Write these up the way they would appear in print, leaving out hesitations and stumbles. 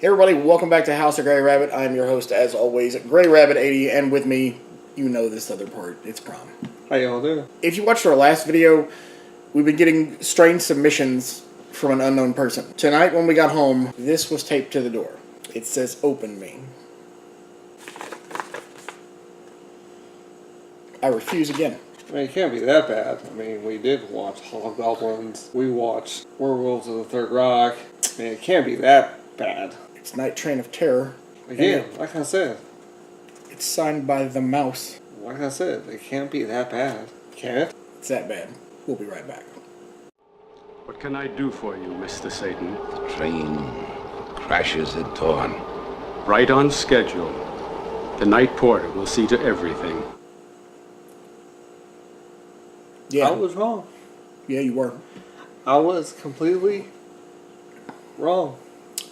Hey everybody, welcome back to House of Grey Rabbit. I am your host, as always, Grey Rabbit 80, and with me, you know this other part, it's Prom. How y'all doing? If you watched our last video, we've been getting strange submissions from an unknown person. Tonight, when we got home, this was taped to the door. It says, "Open me." I refuse again. I mean, it can't be that bad. I mean, we did watch Hobgoblins. We watched Werewolves of the Third Reich. I mean, it can't be that bad. It's Night Train of Terror. Again, like I said. It's signed by the mouse. Like I said, it can't be that bad. Can it? It's that bad. We'll be right back. What can I do for you, Mr. Satan? The train crashes at dawn. Right on schedule. The night porter will see to everything. Yeah. I was wrong. Yeah, you were. I was completely wrong.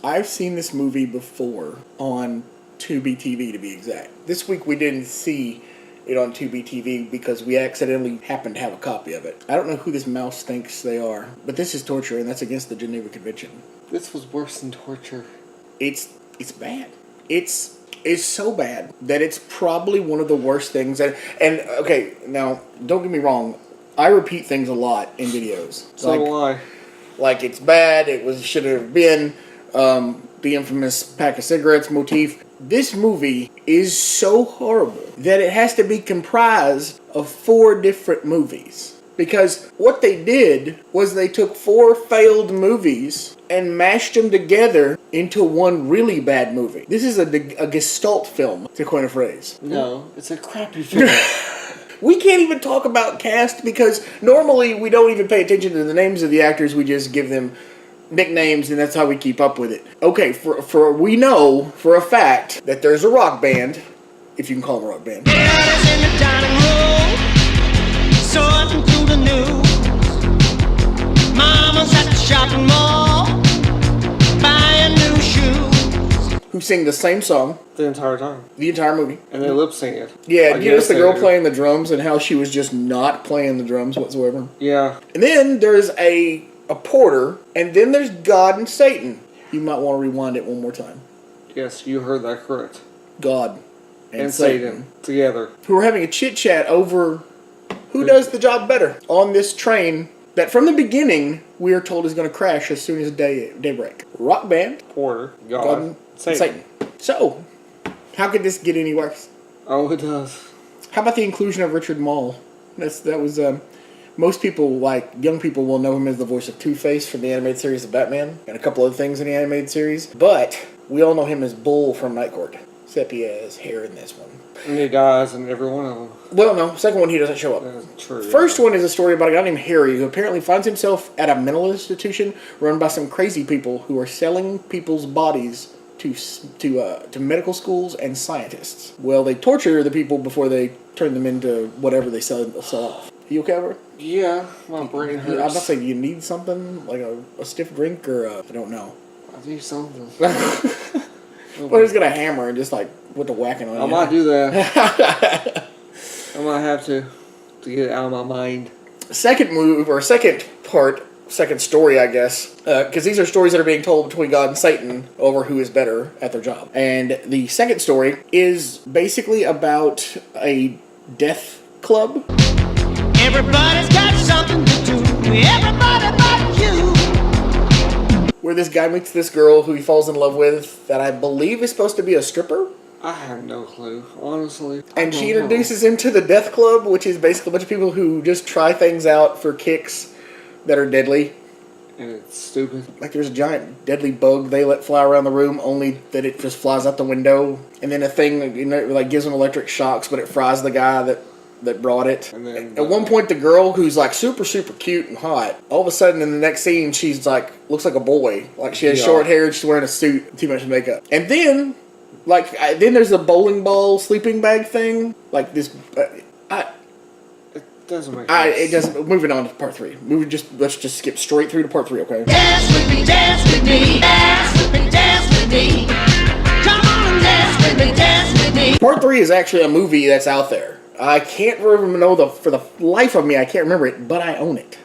I've seen this movie before on Tubi TV, to be exact. This week we didn't see it on Tubi TV because we accidentally happened to have a copy of it. I don't know who this mouse thinks they are, but this is torture, and that's against the Geneva Convention. This was worse than torture. It's bad. It's so bad that it's probably one of the worst things. And okay, now don't get me wrong. I repeat things a lot in videos. So do I. Like it's bad. Should have been. The infamous pack of cigarettes motif. This movie is so horrible that it has to be comprised of 4 different movies. Because what they did was they took 4 failed movies and mashed them together into one really bad movie. This is a gestalt film, to coin a phrase. No, it's a crappy film. We can't even talk about cast because normally we don't even pay attention to the names of the actors. We just give them nicknames, and that's how we keep up with it. Okay, for we know for a fact that there's a rock band, if you can call them a rock band. In the dining room, sorting through the news. Mama's at the shopping mall, buying new shoes. Who sing the same song The entire time. the entire movie. And they lip sync it. Yeah, I you notice guess the they girl do. playing the drums and how she was just not playing the drums whatsoever. Yeah. And then there's a porter, and then there's God and Satan. You might want to rewind it one more time. Yes, you heard that correct. God And Satan together. Who are having a chit-chat over who does the job better on this train that from the beginning we are told is going to crash as soon as daybreak. Rock band, Porter. God God. and Satan. Satan. So, how could this get any worse? Oh, it does. How about the inclusion of Richard Mall? That was most people, like young people, will know him as the voice of Two-Face from the animated series of Batman and a couple other things in the animated series. But we all know him as Bull from Night Court, except he has hair in this one. And he dies in every one of them. Well, no, second one he doesn't show up. That's true. First one is a story about a guy named Harry who apparently finds himself at a mental institution run by some crazy people who are selling people's bodies to medical schools and scientists. Well, they torture the people before they turn them into whatever they sell off. You okay, bro? Yeah, my brain hurts. I'm about to say, you need something like a stiff drink or I don't know. I need something. Well, he's got a hammer and just like with the whacking on I you. might do that. I might have to get it out of my mind. Second story, I guess, because these are stories that are being told between God and Satan over who is better at their job. And the second story is basically about a death club. Everybody's got something to do. Everybody but you. Where this guy meets this girl who he falls in love with that I believe is supposed to be a stripper. I have no clue, honestly. And she introduces him to the death club, which is basically a bunch of people who just try things out for kicks that are deadly. And it's stupid. Like there's a giant deadly bug they let fly around the room, only that it just flies out the window. And then a thing, you know, like gives them electric shocks, but it fries the guy that brought it. And then, at one point, the girl who's like super cute and hot, all of a sudden in the next scene, she's like looks like a boy. Like she has short hair, and she's wearing a suit, too much makeup. And then, then there's a bowling ball sleeping bag thing. Like this, It doesn't make sense. it doesn't. Moving on to part 3. Let's just skip straight through to part 3, okay? Dance with me, dance with me, dance with me, dance with me. Come on and dance with me, dance with me. Part 3 is actually a movie that's out there. I can't remember for the life of me, I can't remember it, but I own it.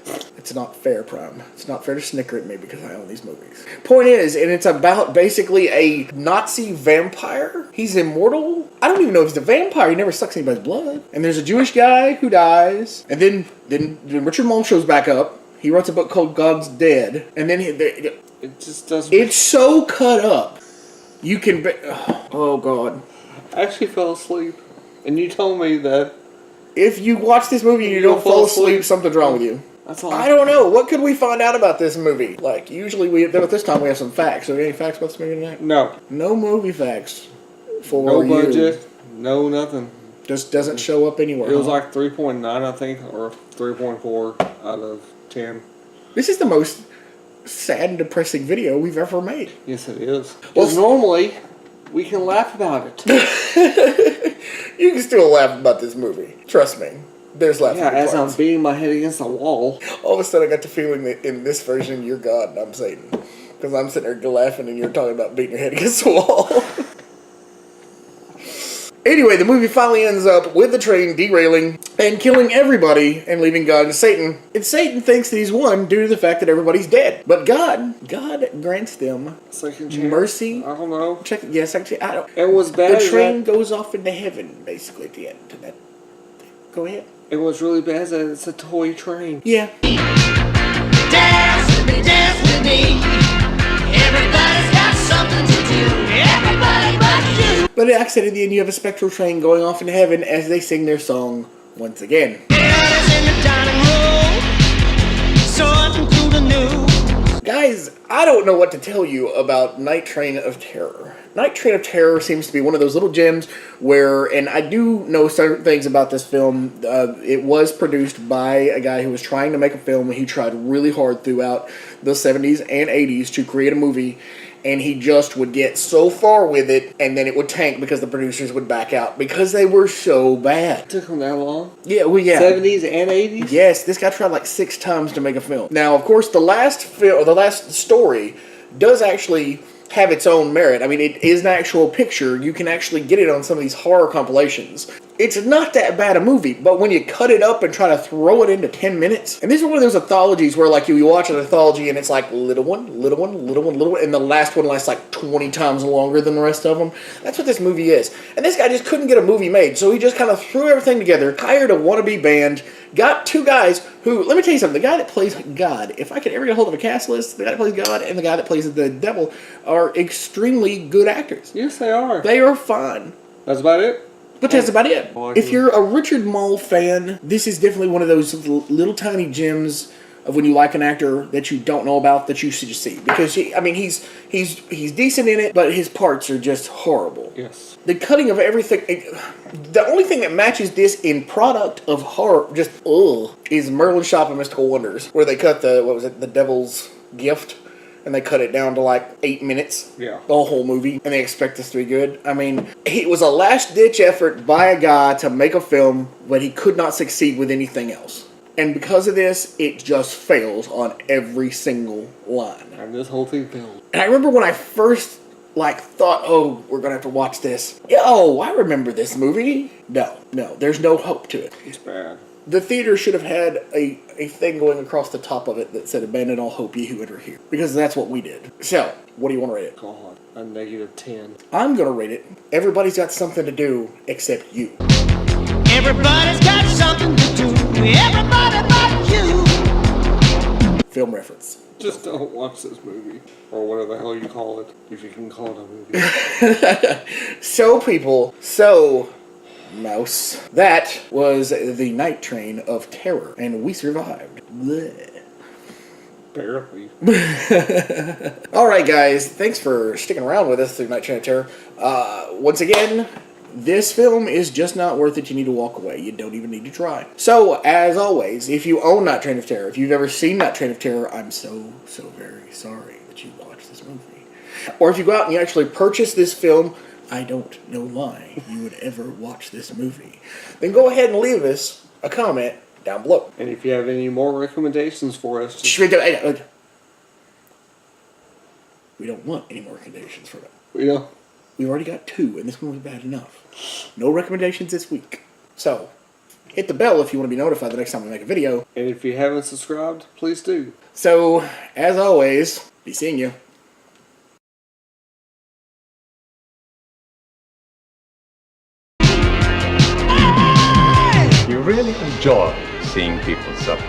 It's not fair, Prime. It's not fair to snicker at me because I own these movies. Point is, and it's about basically a Nazi vampire. He's immortal. I don't even know if he's a vampire. He never sucks anybody's blood. And there's a Jewish guy who dies. And then Richard Mole shows back up. He writes a book called God's Dead. And then It just doesn't. it's so cut up. You can... Oh, God. I actually fell asleep. And you told me that. If you watch this movie and you don't fall asleep, something's wrong with you. That's all. I don't know. What could we find out about this movie? Like, usually at this time we have some facts. So, any facts about this movie tonight? No. No movie facts for No you. budget. No nothing. Just doesn't show up anywhere. It was huh? like 3.9, I think, or 3.4 out of 10. This is the most sad and depressing video we've ever made. Yes, it is. Because normally, we can laugh about it. You can still laugh about this movie. Trust me. There's laughing. Yeah, as I'm beating my head against the wall. All of a sudden I got the feeling that in this version you're God and I'm Satan. Because I'm sitting there laughing and you're talking about beating your head against the wall. Anyway, the movie finally ends up with the train derailing and killing everybody and leaving God and Satan. And Satan thinks that he's won due to the fact that everybody's dead. But God grants them Second chance. mercy. I don't know. Check. Yes, actually, I don't. It was bad. The train goes off into heaven, basically, at the end. To that. Go ahead. It was really bad that it's a toy train. Yeah. Dance with me. Everybody's got something to do. Everybody but you. But like I said, in the end, you have a spectral train going off into heaven as they sing their song once again. Everybody's in the dining room, sorting through the news. Guys, I don't know what to tell you about Night Train of Terror. Night Train of Terror seems to be one of those little gems where, and I do know certain things about this film. It was produced by a guy who was trying to make a film. He tried really hard throughout the 70s and 80s to create a movie, and he just would get so far with it, and then it would tank because the producers would back out because they were so bad. It took them that long? Yeah, well, yeah. 70s and 80s? Yes, this guy tried like 6 times to make a film. Now, of course, the last story does actually have its own merit. I mean, it is an actual picture. You can actually get it on some of these horror compilations. It's not that bad a movie, but when you cut it up and try to throw it into 10 minutes, and this is one of those anthologies where like you watch an anthology and it's like little one, little one, little one, little one, and the last one lasts like 20 times longer than the rest of them. That's what this movie is. And this guy just couldn't get a movie made, so he just kind of threw everything together, hired a wannabe band, got 2 guys who, let me tell you something, the guy that plays God, if I could ever get a hold of a cast list, the guy that plays God and the guy that plays the devil are extremely good actors. Yes, they are. They are fine. That's about it? But that's about it. Oh, If you're a Richard Mole fan, this is definitely one of those little tiny gems of when you like an actor that you don't know about that you should just see. Because, I mean, he's decent in it, but his parts are just horrible. Yes. The cutting of everything, the only thing that matches this in product of horror, just, is Merlin's Shop of Mystical Wonders, where they cut the Devil's Gift, and they cut it down to like 8 minutes. Yeah. The whole movie. And they expect this to be good. I mean, it was a last-ditch effort by a guy to make a film, but he could not succeed with anything else. And because of this, it just fails on every single line. And this whole thing failed. And I remember when I first, thought, we're going to have to watch this. Yo, I remember this movie. No, there's no hope to it. It's bad. The theater should have had a thing going across the top of it that said, "Abandon all hope, ye who enter here." Because that's what we did. So, what do you want to rate it? God, a -10. I'm going to rate it. Everybody's got something to do except you. Everybody's got something to do. Everybody but you. Film reference. Just don't watch this movie. Or whatever the hell you call it. If you can call it a movie. So, people, Mouse. That was the Night Train of Terror, and we survived. Blech. Barely. Alright, guys, thanks for sticking around with us through Night Train of Terror. Once again, this film is just not worth it. You need to walk away. You don't even need to try. So, as always, if you own Night Train of Terror, if you've ever seen Night Train of Terror, I'm so very sorry that you watched this movie. Or if you go out and you actually purchase this film, I don't know why you would ever watch this movie. Then go ahead and leave us a comment down below. And if you have any more recommendations for us, just, we don't want any more recommendations for them. we We've already got 2, and this one was bad enough. No recommendations this week. So, Hit the bell if you want to be notified the next time we make a video. And if you haven't subscribed, please do. So, as always, be seeing you. You really enjoy seeing people suffer.